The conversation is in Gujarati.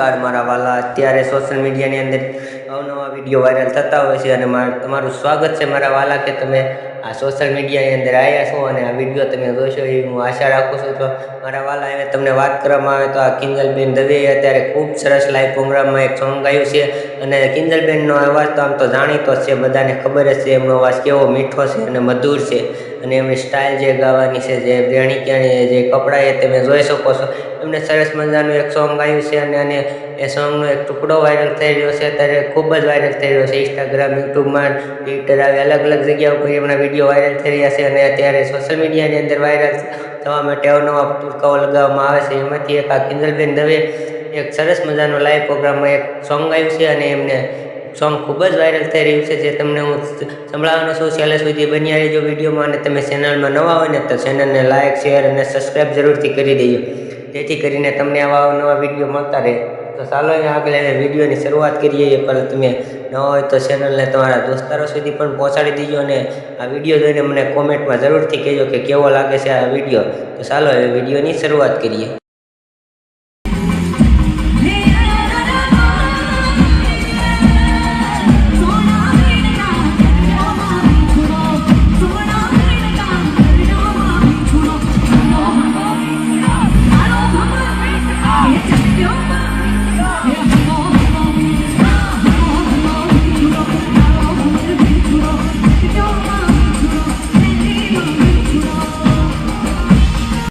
નમસ્કાર મારા વાલા, અત્યારે સોશિયલ મીડિયાની અંદર અવનવા વિડીયો વાયરલ થતા હોય છે અને તમારું સ્વાગત છે મારા વાલા કે તમે આ સોશિયલ મીડિયાની અંદર આવ્યા છો અને આ વિડીયો તમે જોશો એવી હું આશા રાખું છું. તો મારા વાલા, હવે તમને વાત કરવામાં આવે તો આ કિંજલબેન દવેએ અત્યારે ખૂબ સરસ લાઈવ પ્રોગ્રામમાં એક સોંગ ગાયું છે અને કિંજલબેનનો અવાજ તો આમ તો જાણીતો જ છે, બધાને ખબર જ છે એમનો અવાજ કેવો મીઠો છે અને મધુર છે અને એમની સ્ટાઇલ જે ગાવાની છે, જે બેણીક્યાની જે કપડાં એ તમે જોઈ શકો છો. એમને સરસ મજાનું એક સોંગ ગાયું છે અને એ સોંગનો એક ટુકડો વાયરલ થઈ રહ્યો છે, અત્યારે ખૂબ જ વાયરલ થઈ રહ્યો છે. ઇન્સ્ટાગ્રામ, યુટ્યુબમાં, ટ્વિટર આવી અલગ અલગ જગ્યા ઉપર એમના વિડીયો વાયરલ થઈ રહ્યા છે અને અત્યારે સોશિયલ મીડિયાની અંદર વાયરલ થવા માટે અવનવા ટૂચકાઓ લગાવવામાં આવે છે. એમાંથી એક આ કિંજલબેન દવે એક સરસ મજાનો લાઈવ પ્રોગ્રામમાં એક સોંગ ગાયું છે અને એમને સોંગ ખૂબ જ વાયરલ થઈ રહ્યું છે, જે તમને હું સંભળાવવાનો છું. છેલ્લે સુધી બન્યા રહેજો વિડીયોમાં અને તમે ચેનલમાં નવા હોય ને તો ચેનલને લાઇક, શેર અને સબસ્ક્રાઈબ જરૂરથી કરી દેજો, જેથી કરીને તમને આવા નવા વિડીયો મળતા રહે. તો ચાલો આગળ વિડીયોની શરૂઆત કરીએ. પણ તમે ન હોય તો ચેનલને તમારા દોસ્તારો સુધી પણ પહોંચાડી દીજો અને આ વિડીયો જોઈને મને કોમેન્ટમાં જરૂરથી કહેજો કે કેવો લાગે છે આ વિડીયો. તો ચાલો હવે વિડીયોની શરૂઆત કરીએ.